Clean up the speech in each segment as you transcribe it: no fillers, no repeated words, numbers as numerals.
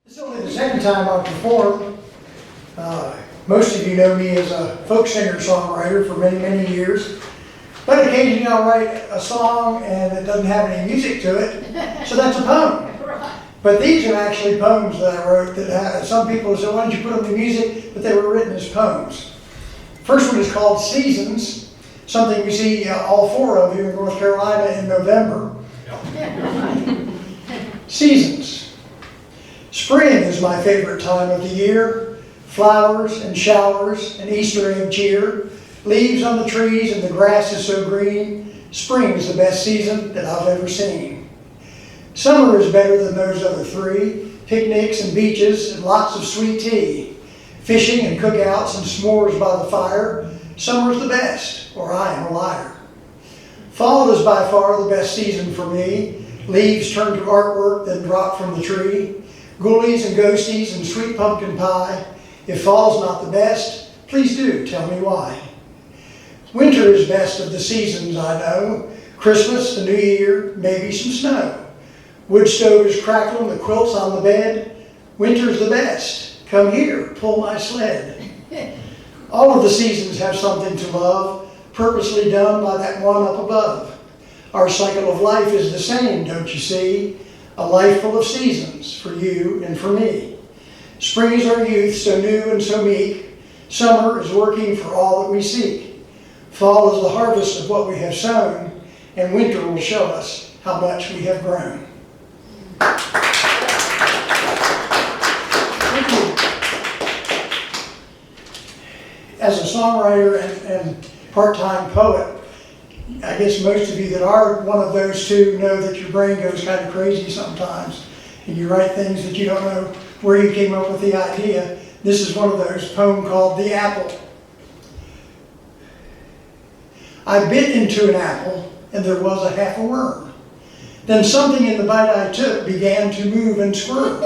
It's only the second time I've performed. Most of you know me as a folk singer-songwriter for many, many years. But occasionally I'll write a song and it doesn't have any music to it, so that's a poem. But these are actually poems that I wrote that some people say, why don't you put them to music? But they were written as poems. First one is called Seasons, something we see all four of here in North Carolina in November. Seasons. Spring is my favorite time of the year. Flowers and showers and Easter egg cheer. Leaves on the trees and the grass is so green. Spring is the best season that I've ever seen. Summer is better than those other three. Picnics and beaches and lots of sweet tea. Fishing and cookouts and s'mores by the fire. Summer's the best, or I am a liar. Fall is by far the best season for me. Leaves turn to artwork that drop from the tree. Ghoulies and ghosties and sweet pumpkin pie. If fall's not the best, please do tell me why. Winter is best of the seasons, I know. Christmas, the New Year, maybe some snow. Wood stove is crackling, the quilt's on the bed. Winter's the best. Come here, pull my sled. All of the seasons have something to love, purposely done by that one up above. Our cycle of life is the same, don't you see? A life full of seasons for you and for me. Spring is our youth, so new and so meek. Summer is working for all that we seek. Fall is the harvest of what we have sown, and winter will show us how much we have grown. Thank you. As a songwriter and part-time poet, I guess most of you that are one of those two know that your brain goes kind of crazy sometimes, and you write things that you don't know where you came up with the idea. This is one of those, poem called The Apple. I bit into an apple, and there was a half a worm. Then something in the bite I took began to move and squirm.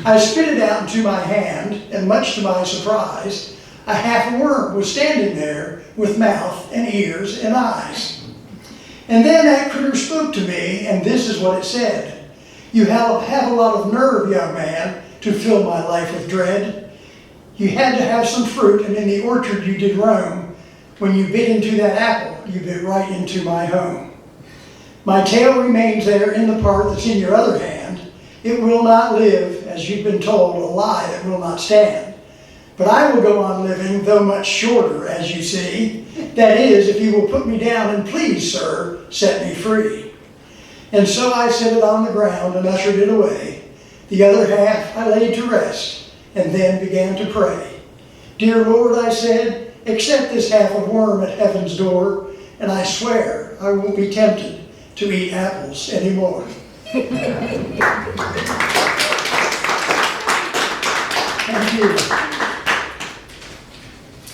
I spit it out into my hand, and much to my surprise, a half a worm was standing there with mouth and ears and eyes. And then that critter spoke to me, and this is what it said. You have a lot of nerve, young man, to fill my life with dread. You had to have some fruit, and in the orchard you did roam. When you bit into that apple, you bit right into my home. My tail remains there in the part that's in your other hand. It will not live, as you've been told, a lie that will not stand. But I will go on living, though much shorter, as you see. That is, if you will put me down, and please, sir, set me free. And so I set it on the ground and ushered it away. The other half I laid to rest, and then began to pray. Dear Lord, I said, accept this half a worm at heaven's door, and I swear I won't be tempted to eat apples anymore. Thank you.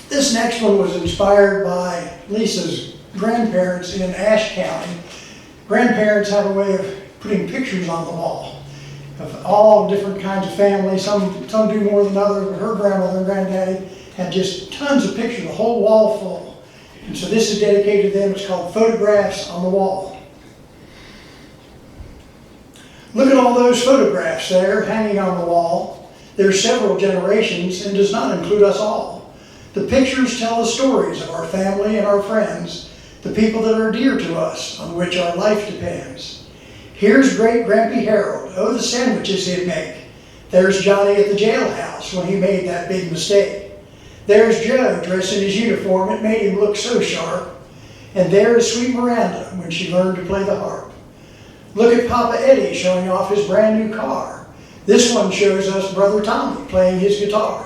This next one was inspired by Lisa's grandparents in Ashe County. Grandparents have a way of putting pictures on the wall of all different kinds of families. Some do more than others, but her grandmother and granddaddy had just tons of pictures, the whole wall full. And so this is dedicated to them. It's called Photographs on the Wall. Look at all those photographs there hanging on the wall. There's several generations and does not include us all. The pictures tell the stories of our family and our friends, the people that are dear to us, on which our life depends. Here's great Grampy Harold. Oh, the sandwiches he'd make. There's Johnny at the jailhouse when he made that big mistake. There's Joe dressed in his uniform. It made him look so sharp. And there is sweet Miranda when she learned to play the harp. Look at Papa Eddie showing off his brand new car. This one shows us Brother Tommy playing his guitar.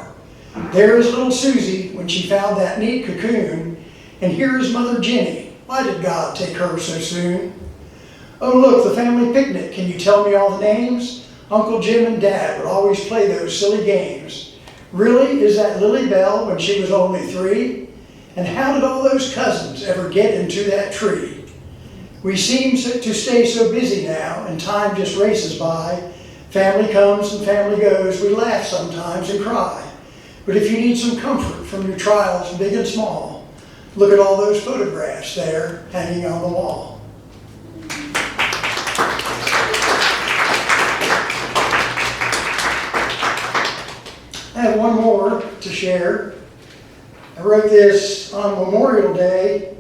There is little Susie when she found that neat cocoon. And here is Mother Jenny. Why did God take her so soon? Oh, look, the family picnic. Can you tell me all the names? Uncle Jim and Dad would always play those silly games. Really? Is that Lily Bell when she was only 3? And how did all those cousins ever get into that tree? We seem to stay so busy now, and time just races by. Family comes and family goes. We laugh sometimes and cry. But if you need some comfort from your trials, big and small, look at all those photographs there hanging on the wall. I have one more to share. I wrote this on Memorial Day,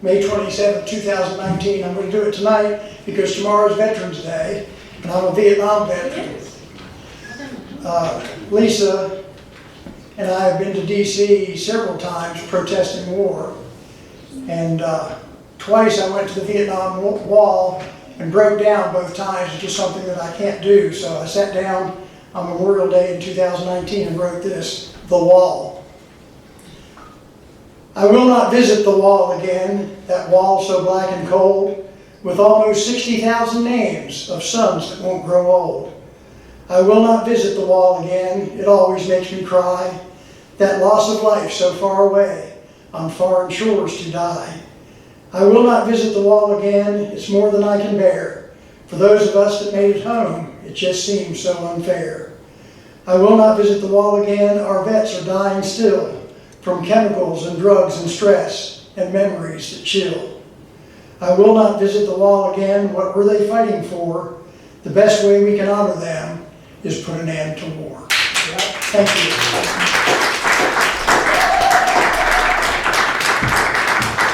May 27, 2019. I'm going to do it tonight because tomorrow is Veterans Day, and I'm a Vietnam veteran. Lisa and I have been to D.C. several times protesting war, and twice I went to the Vietnam Wall and broke down both times. It's just something that I can't do. So I sat down on Memorial Day in 2019 and wrote this, The Wall. I will not visit the wall again, that wall so black and cold, with almost 60,000 names of sons that won't grow old. I will not visit the wall again, it always makes me cry, that loss of life so far away, on foreign shores to die. I will not visit the wall again, it's more than I can bear. For those of us that made it home, it just seems so unfair. I will not visit the wall again, our vets are dying still, from chemicals and drugs and stress and memories that chill. I will not visit the wall again, what were they fighting for? The best way we can honor them is put an end to war. Thank you.